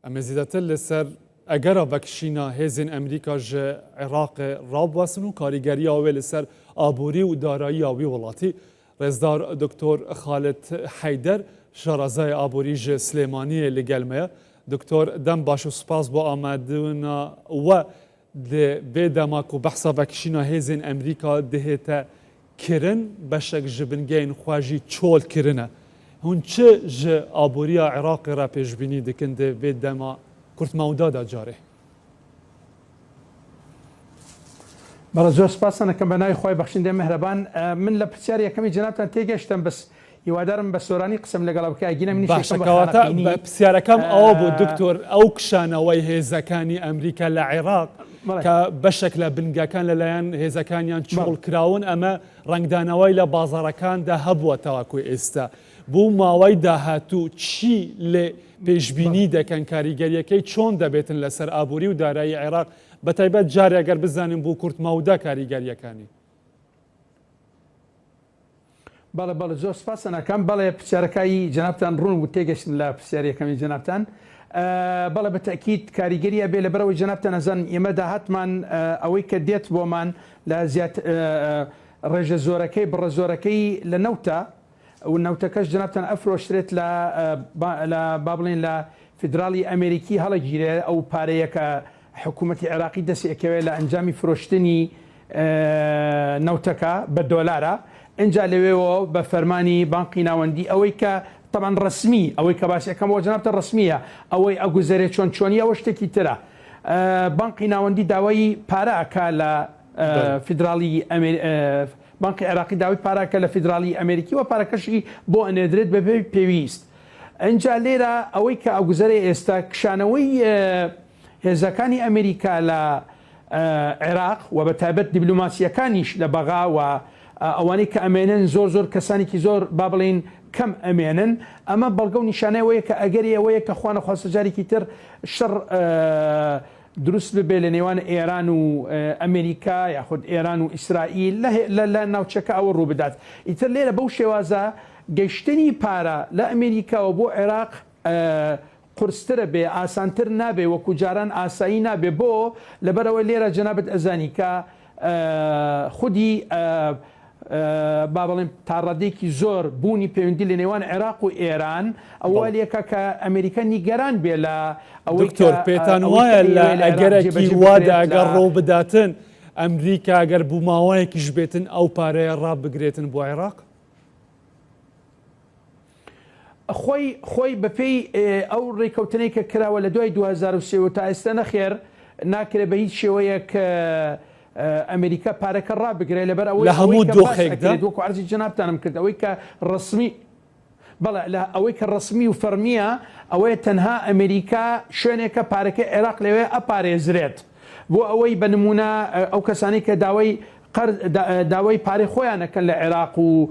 اما زیادتر لسر اگر بکشینا هزین امریکا ج عراق راب واسنو کاریگری آوی لسر آبوری و دارایی آوی ولاتی رزدار دکتر خالد حیدر شارزای آبوری ج سلیمانی لگلمه دکتر دم باشو سپاس با آمدونا و ده بدماکو بحثا بکشینا هزین امریکا دهتا کرن بشک جبنگین خواجی چول کرنه هون چه ج آبوریا عراق را پیش بینی دکن ده بدما کرد مودا جاره برای زور سپاس کم بنای خوای بخشنده مهربان من لپسیاری کمی جنابتان تیگشتم بس یوادارم به سورانی قسم لگلاب که اگینم نیست باشه کواتا بسیار کم آب دکتر او کشانه وی هزکانی امریکا لعراق که بشکل بنگکان للیان هزکانیان چول کراون اما رنگدانوی لبازارکان ده هبوا تواکوی استا بو ماوی ده هاتو چی ل پیشبینی دکن کاریگریه که چون دبیتن لسر آبوری و دارایی عراق بتایبت جاری اگر بزنیم بو کرد مودا کاریگریه کانی بله زۆر سپاسەکەم بەڵێ پرسیارەکەی جنابتان ڕوون و تێگەشتن لە پرسیارەکەمی جنابتان بەڵێ بە تەکید کاریگەریە بێ لەبەرەوەی جنابتان ئەزان ئێمە داهاتمان ئەوەی کە دێت بۆمان لە زیات ڕێژە زۆرەکەی بڕە زۆرەکەی لە نەوتە و نەوتەکەش جنابتان ئەفرۆشترێت لە با بڵێن لە فیدراڵی ئەمریکی هەڵەگیرێ ئەو پارەیە کە حکوومەتی عێراقی دەستی ئەکەوێت لە ئەنجامی فرۆشتنی نەوتەکە بە دۆلارە اینجا لەوێەوە بە فەرمانی بانقی ناوەندی ئەوەی کە طبعا ڕسمی ئەوەی کە باسیەکەمەوە جنابتە ڕسمیە ئەوەی ئەگوزارێت چۆن چۆنی ئەوە شتێکی ترە بانقی ناوەندی داوای پارەکە لە فیدراڵی بانقی عێراقی داوای پارەکە لە فیدراڵی ئەمریکی و پارەکەشی بۆ ئەنێدرێت بەبێ پێویست اینجا لێرە ئەوەی کە ئەگوزارێ ئێستا کشانەوەی هێزەکانی ئەمریکا لە عێراق و بە تایبەت دیبلۆماسیەکانیش لە بەغا و ئەوانەی کە ئەمێنن زۆر کەسانێکی زۆر با بڵێن کەم ئەمێنن ئەمە بەڵگە و نیشانەوەیە کە ئەگەری ئەوەیە کە خوانە خواستە جارێکی تر شەڕ دروست ببێ لە نێوان ئێران و ئەمریکا یاخود ئێران و ئیسرائیل لە ناوچەکە ئەوە ڕوو بدات ئیتر لێرە بەو شێوازە گەیشتنی پارە لە ئەمریکاوە بۆ عێراق قورسترە بێ ئاسانتر نابێ وەکو جاران ئاسایی نابێ بۆ لەبەرەوە لێرە جەنابەت ئەزانی کە خودی با بڵێن تاڕادێکی زۆر بوونی پەیوەندی لە نێوان عێراق و ئێران ئەوەیەکە کە ئەمریکا نیگەران بێ لە ئەوەی دکتۆر پێتان وایە لە ئەگەرێکی وادا ئەگەر ڕۆ بداتن ئەمریکا ئەگەر بووماوەیەکیش بێتن ئەو پارەیە ڕابگرێتن بۆ عێراق خۆی بەپێی ئەو ڕێکەوتنەی کە کراوە لە دوای 2023 تا ئێستا نەخێر ناکرێت بە هیچ شێوەیە کە ئەمریکا پارەکە ڕابگرێت لەبەر ئەوەی لە هەموو دۆخێکدا وەکو عەرزی جەنابتانم کرد ئەوەی کە ڕسمی بەڵێ ئەوەی کە ڕسمی و فەرمیە ئەوەیە تەنها ئەمریکا شوێنێکە پارەکە عێراق لەوێ ئەپارێزرێت بۆ ئەوەی بە نمونە ئەو کەسانی کە داوای پارەی خۆیانەکەن لە عێراق و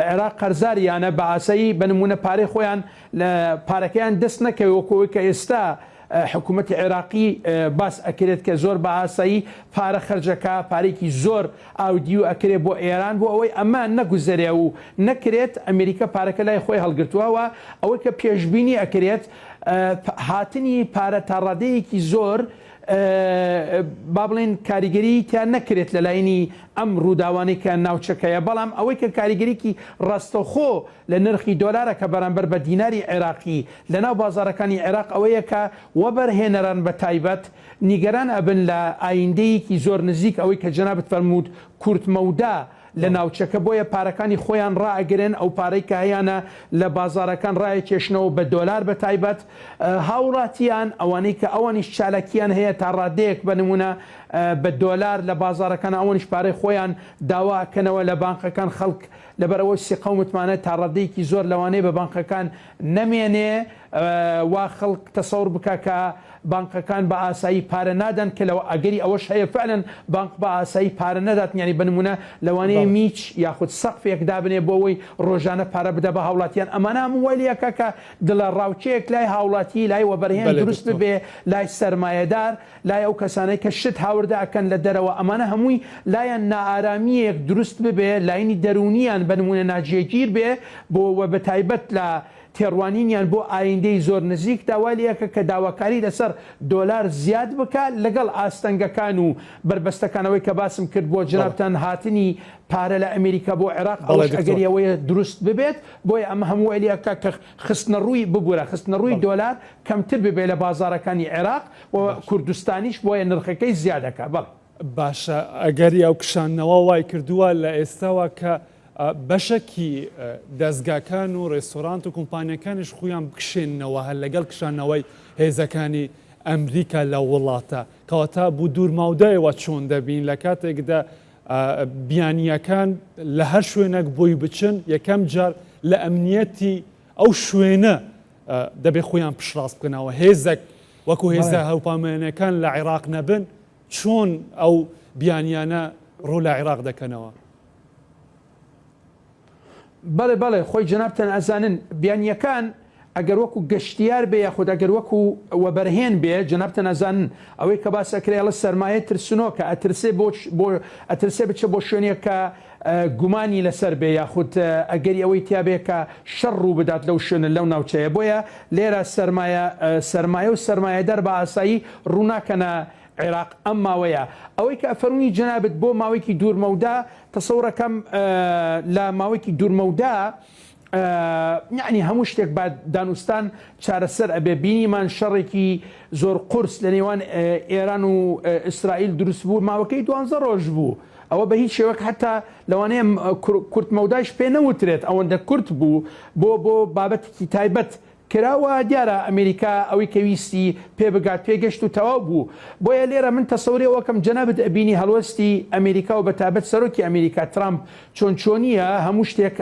عێراق قەرزاریانە بە ئاسایی بە نمونە پارەی خۆیان لە پارەکەیان دەست نەکەوێت وەکەوەی کە ئێستا حکوومەتی عێراقی باس ئەکرێت کە زۆر بە ئاسایی پارە خەرجەکە پارێکی زۆر ئاودی و ئەکرێت بۆ ئێران بۆ ئەوەی ئەمە نەگوزەرێ و نەکرێت ئەمریکا پارەکە لای خۆی هەڵگرتووەوە ئەوەی کە پێشبینی ئەکرێت هاتنی پارە تاڕادەیەکی زۆر با بڵێن کاریگەری تا نەکرێت لە لایەنی ئەم ڕووداوانەی کە ناوچەکەیە بەڵام ئەوەی کە کاریگەریکی ڕاستەوخۆ لە نرخی دۆلارە کە بەرامبەر بە دیناری عێراقی لە ناو بازارەکانی عێراق ئەوەیە کە وەبەرهێنەران بە تایبەت نیگەران ئەبن لە ئایندەیەکی زۆر نزیک ئەوەی کە جەنابەت فەرموود کورتمەودا لە ناوچەکە بۆیە پارەکانی خۆیان ڕائەگرن ئەو پارەی کە هەیەە لە بازارەکان ڕایەکێشنەوە بە دۆلار بە تایبەت هاوڕاتیان ئەوانەی کە ئەوانیش چالاکیان هەیە تا ڕادەیەک بە نمونە بە دۆلار لە بازارەکان ئەوانیش پارەی خۆیان داواکەنەوە لە بانقەکان خەڵک لەبەرەوەی سیقە و متمانە تا ڕادەیەکی زۆر لەوانەیە بە بانقەکان نەمێنێ وا خەڵک تەسەور بکە کە بانقەکان بە ئاسایی پارە نادەن کە لەوە ئەگەری ئەوەش هەیە فعلەن بانق بە ئاسایی پارە نەدات یعنی بە نمونە لەوانەیە میچ یاخود سەقفێک دابنێ بۆ ئەوەی ڕۆژانە پارە بدە بە هاوڵاتیان ئەمانە هەموو وەلیەکە کە دڵە ڕاوچەیەک لای هاوڵاتی لای وەبەرهێن دروست ببێ لای سەرمایەدار لای ئەو کەسانەی کە شت هاوردە ئەکەن لە دەرەوە ئەمانە هەمووی لایەن نائارامیەک دروست ببێ لاینی دەرونیان بە نمونە ناجێگیر بێ بۆ بە تایبەت لە تێڕوانینیان بۆ ئایندەی زۆر نزیک داوالیەکە کە داواکاری لەسەر دۆلار زیاد بکات لەگەڵ ئاستەنگەکان و بربەستەکانەوەی کە باسم کرد بۆ جنابتان هاتنی پارە لە ئەمریکا بۆ عێراق ئەوەش ئەگەر ئەوەیە دروست ببێت بۆی ئەمە هەموو ئەلیەکە کە خستنە ڕووی ببوورە خستنە ڕووی دۆلار کەمتر ببێت لە بازارەکانی عێراق و کوردستانیش بۆیە نرخەکەی زیادەکە بەڵ باشە ئەگەری ئەو کشانەوە وای کردووە لە ئێستاوە کە بەشێکی دەستگاکان و ڕێستۆرانت و کۆمپانیەکانیش خۆیان بکشێنەوە هەر لەگەڵ کشانەوەی هێزەکانی ئەمریکا لە وڵاتە کەواتە بوو دوورماودایەوە چۆن دەبین لە کاتێکدا بیانیەکان لە هەر شوێنێک بۆی بچن یەکەم جار لە ئەمنیەتی ئەو شوێنە دەبێ خۆیان پشڕاست بکەنەوە هێزێک وەکو هێزە هەوپامێنەکان لە عێراق نەبن چۆن ئەو بیانیانە ڕوو لە عێراق دەکەنەوە بەڵێ خۆی جنابتان ئەزانن بیانیەکان ئەگەر وەکو گەشتیار بێ یاخود ئەگەر وەکو وەبەرهێن بێ جنابتان ئەزانن ئەوەی کە باسەکرێ لە سەرمایە ترسنۆکە ئەترسێ بچە بۆ شوێنێک کە گومانی لەسەر بێ یاخود ئەگەری ئەوەی تیابێ کە شەڕ ڕوو بدات لەو شوێنە لەو ناوچەیە بۆیە لێرە سەرمایە و سەرمایەدەر بە ئاسایی ڕووناکەنە عێراق ئەم ماوەیە ئەوەی کە ئەفەرمووی جنابێت بۆ ماوەیەکی دوورمەودا تەسەوڕەکەم لە ماوەیەکی دوورمەودا یعنی هەموو شتێک با دانوستان چارەسەر ئەبێ بینیمان شەڕێکی زۆر قورس لە نێوان ئێران و ئیسرائیل دروست بوو ماوەکەی 12 ڕۆژ بوو ئەوە بە هیچ شێوەک حتا لەوانەیە کورت مەوداش پێ نەوترێت ئەوەندە کورت بوو بۆ بابەتێکی تایبەت کراوە دیارە ئەمریکا ئەوەی کەویستی پێ بگات پێگەشت و تەواو بوو بۆیە لێرە من تەسەوری وەکەم جەنابەت ئەبینی هەڵوەستی ئەمریکا و بەتابەت سەرۆکی ئەمریکا ترامپ چۆنیە هەموو شتێک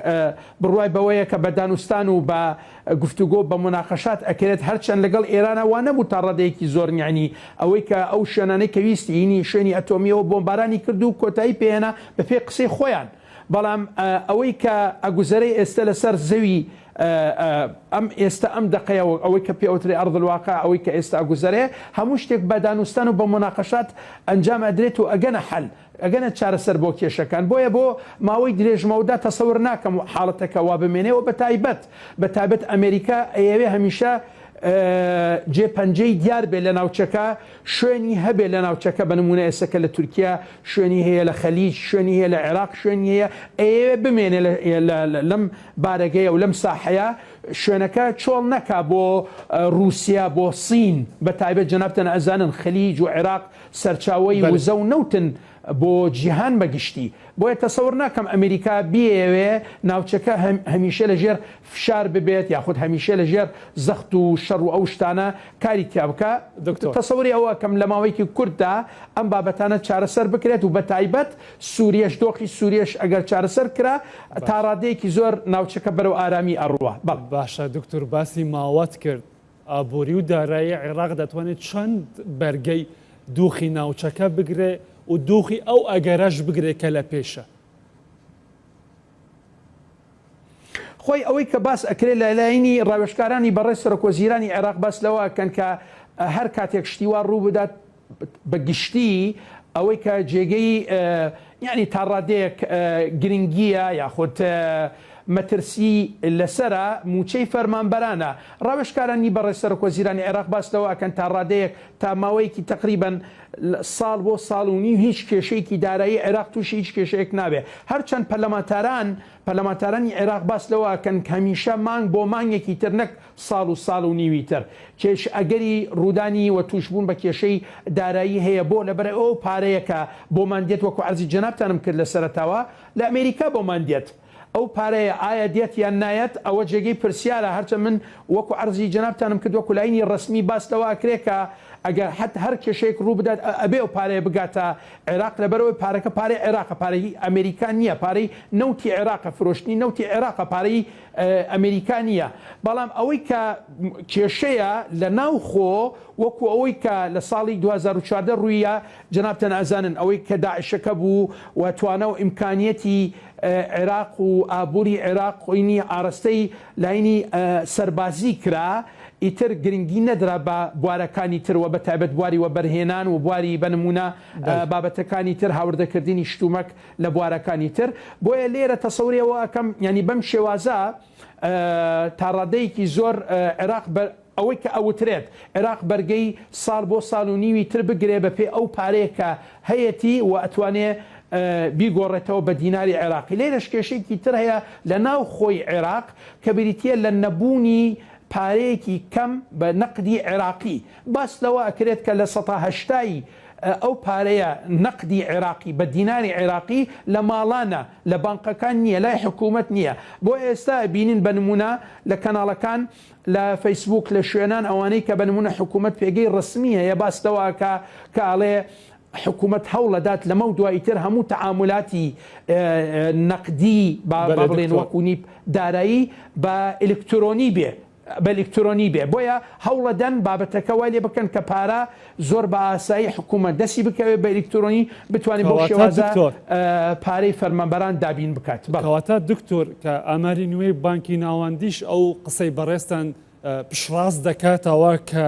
بڕوای بەوەیە کە بە دانوستان و بە گفتوگۆ بە مناقەشات ئەکرێت هەرچەند لەگەڵ ئێرانە وا نەبوو تا ڕادەیەکی زۆر نیعنی ئەوەی کە ئەو شوێنانەی کەویستی هینی شوێنی ئەتۆمیەوە بۆمبارانی کرد و کۆتایی پێێنە بە پێ قسەی خۆیان بەڵام ئەوەی کە ئەگوزەرەی ئێستا لەسەر زەوی ئەم ئێستا ئەم دقەیەوە ئەوەی کە پێوتری ئەرضڵواقع ئەوەی کە ئێستا ئەگوزەرێ هەموو شتێک بە دانوستان و بە مناقەشات ئەنجام ئەدرێت و ئەگەنە حەل ئەگەنە چارەسەر بۆ کێشەکان بۆیە بۆ ماوەی درێژمەودا تەسەور ناکەم حاڵەتەکە وا بمێنێەوە بەتایبەت ئەمریکا ئەیەوێ هەمیشە جێپەنجەی دیار بێ لە ناوچەکە شوێنی هەبێ لە ناوچەکە بە نمونە ئێسەکە لە تورکیا شوێنی هەیە لە خەلیج شوێنی هەیە لە عێراق شوێنی هەیە ئەیەوێ بمێنێ لەم بارەگەیە و لەم ساحەیە شوێنەکە چۆڵ نەکا بۆ رووسیا بۆ سین بە تایبەت جەنابتان ئەزانن خەلیج و عێراق سەرچاوی وزە و نەوتن بۆ جیهان بەگشتی بۆیە تەسەور ناکەم ئەمریکا بێوێ ناوچەکە هەمیشە لە ژێر فشار ببێت یاخود هەمیشە لە ژێر زەخت و شەڕ و ئەو شتانە کاری تیا بکە تەسەوری ئەوە کەم لە ماوەیەکی کورتدا ئەم بابەتانە چارەسەر بکرێت و بە تایبەت سووریەش دۆخی سووریەش ئەگەر چارەسەر کرا تا ڕادەیەکی زۆر ناوچەکە بەرەو ئارامی ئەڕوە باشە دکتۆر باسی ماوەت کرد ئابووری و دارایی عێراق دەتوانێت چەند بەرگەی دۆخی ناوچەکە بگرێ و دۆخی ئەو ئەگەرەش بگرێت کە لە پێشە خۆی ئەوەی کە باس ئەکرێت لە لایەنی ڕاوێژکارانی بەڕێز سەرۆکوەزیرانی عێراق باس لەوە کەن کە هەر کاتێک شتیوا ڕوو بدات بە گشتی ئەوەی کە جێگەی یعنی تا ڕادەیەک گرنگیە یاخود مەترسی لەسرە موچەی فەرمانبەرانە ڕاوێژکارانی بەڕێز سەرۆکوەزیرانی عێراق باس لەوە ئەکەن تا ڕادەیەک تا ماوەیەکی تقریبەن ساڵ بۆ ساڵ و نیو هیچ کێشەیەکی دارایی عێراق تووشی هیچ کێشەیەک نابێ هەرچەند پەرلەمانتارانی عێراق باس لەوە ئەکەن هەمیشە مانگ بۆ مانگێکی تر نەک ساڵ و نیوی تر کێش ئەگەری ڕوودانی و توشبوون بە کێشەی دارایی هەیە بۆ لەبەر ئەو پارەیەکە بۆمان دێت وەکو عەرزی جەنابتانم کرد لە سەرەتاوە لە ئەمریکا بۆمان دێت ئەو پارەیە ئایا دێت یان نایەت ئەوە جێگەی پرسیارە هەرچە من وەکو عەرزی جەنابتانم کرد وەکو لاینی ڕسمی باس لەوە ئەکرێکە ئەگەر هەر کێشەیەک ڕوو بدات ئەبێ ئەو پارەیە بگاتە عێراق لەبەرەوەی پارەکە پارەی عێراقە پارەی ئەمریکا نییە پارەی نەوتی عێراقە فرۆشتنی نەوتی عێراقە پارەی ئەمریکا نییە بەڵام ئەوەی کە کێشەیە لە ناوخۆ وەکو ئەوەی کە لە ساڵی 2014 ڕوویە جەنابتان ئازانن ئەوەی کە داعشەکە بوو و توانە و ئیمکانیەتی عێراق و ئابووری عێراق خۆینی ئاڕستەی لاینی سەربازی کرا ئیتر گرنگی نەدرا بە بوارەکانی ترەوە بە تایبەت بواری وەبەرهێنان و بواری بەنمونە بابەتەکانی تر هاوردەکردنی شتومەک لە بوارەکانی تر بۆیە لێرە تەسەوریەوە ئەکەم ینی بەم شێوازە تا ڕادەیەکی زۆر عێراق ئەوەی کە ئەوترێت عێراق بەرگەی ساڵ بۆ ساڵ و نیوی تر بگرێ بە پێی ئەو پارەیە کە هەیەی و ئەتوانێ بیگۆڕێتەوە بە دیناری عێراقی. لێرەش کێشەیەکی تر هەیە لە ناو خۆی عێراق کە بریتە لە نەبوونی پارەیەکی کەم بە نەقدی عێراقی. باس لەوە ئەکرێت کە لە 1970 ئەو پارەیە نەقدی عێراقی بە دیناری عێراقی لە ماڵانە لە بانقەکان نییە، لای حکوومەت نییە. بۆ ئێستا بینین بە نمونە لە کەناڵەکان لە فەیسبوک لە شوێنان ئەوانەی کە بە نمونە حکوومەت پێگەی ڕسمی هەیە باستەوە کە ئاڵێ حکوومەت هەوڵەدات لەمە و دواییتر هەموو تەعاملاتی نەقدی بڵێن وەکوونی دارایی بە ئلکترۆنی بێ بە ئلکترۆنی بێ. بۆیە هەوڵەدەن بابەتەکە وای لێ بکەن کە پارە زۆر بە ئاسایی حکوومەت دەستی بکەوێت بە ئلکترۆنی بتوانین بۆ شێوازە پارەی فەرمانبەران دابین بکات. کەواتە دکتۆر کە ئاماری نوێی بانکی ناوەندیش ئەو قسەی بەڕێستان پشڕاست دەکاتەوە کە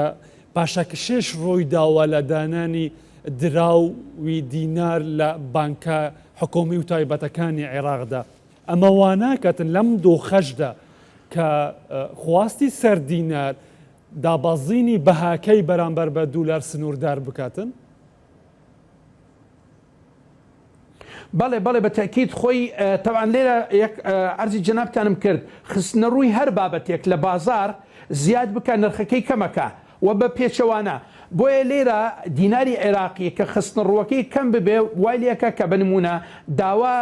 پاشەکشێش ڕۆی داوە لە دانانی دراوی دینار لە بانکە حکومی و تایبەتەکانی عێراقدا. ئەمە واناکەتن لەم دۆخەشدا کە خواستی سەر دینار دابەزینی بەهاکەی بەرامبەر بە دولار سنووردار بکاتن؟ بەڵێ بە تاکید خۆی تەوان لێرە یەک عەرزی جەنابتانم کرد خستنە ڕووی هەر بابەتێک لە بازار زیاد بکە نرخەکەی کەمەکە و بە پێچەوانە. بۆیە لێرە دیناری عێراقی کە خستنە ڕووەکەی کەم ببێ وای لێکە کە بنمونە داوا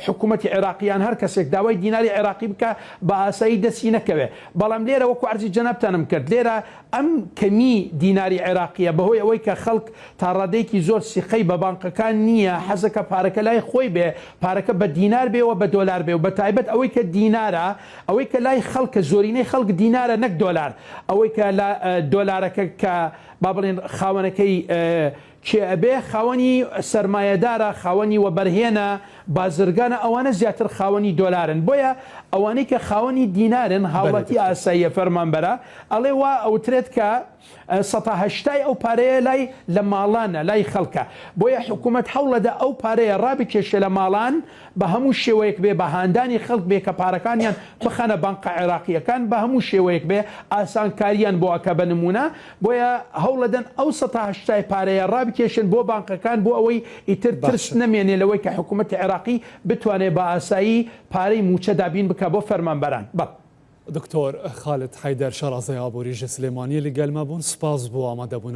حکوومەتی عێراقیان هەر کەسێک داوای دیناری عێراقی بکە بە ئاسایی دەستی نەکەوێ. بەڵام لێرە وەکو عەرزی جەنابتانم کرد لێرە ئەم کەمی دیناری عێراقیە بەهۆی ئەوەی کە خەڵک تا ڕادەیەکی زۆر سیقەی بە بانقەکان نییە حەزەکە پارەکە لای خۆی بێ پارەکە بە دینار بێەوە بە دۆلار بێ و بە تایبەت ئەوەی کە دینارە ئەوەی کە لای خەڵکە زۆرینەی خەڵک دینارە نەک دۆلار ئەوەی کە لە دۆلارەکە کە با بڵێن خاوەنەکەی چێ ئەبێ خاوەنی سەرمایەدارە خاوەنی وەبەرهێنە بازرگانە ئەوانە زیاتر خاوەنی دۆلارن. بۆیە ئەوانەی کە خاوەنی دینارن هاوڵەتی ئاساییە فەرمانبەرە ئەڵێ وا ئەوترێت کە 1970 ئەو پارەیە لای لە ماڵانە لای خەڵکە. بۆیە حکوومەت هەوڵەدا ئەو پارەیە ڕابکێشە لە ماڵان بە هەموو شێوەیەک بێ بە هاندانی خەڵک بێ کە پارەکانیان بخەنە بانقە عێراقیەکان بە هەموو شێوەیەک بێ ئاسانکاریان بۆ ئەکە بە نمونە. بۆیە هەوڵەدەن ئەو 1970 پارەیە ڕابکێشن بۆ بانقەکان بۆ ئەوەی ئیتر ترس نەمێنێ لەوەی کە حکوومەتی عێراقی بتوانێت بە ئاسایی پارەی موچە دابین بکە بۆ فەرمانبەران. دکتۆر خالد حەیدەر شەرازەی ئابووری ژە سلێمانی لەگەڵمان بوون. سپاس بۆ ئامادەبوون.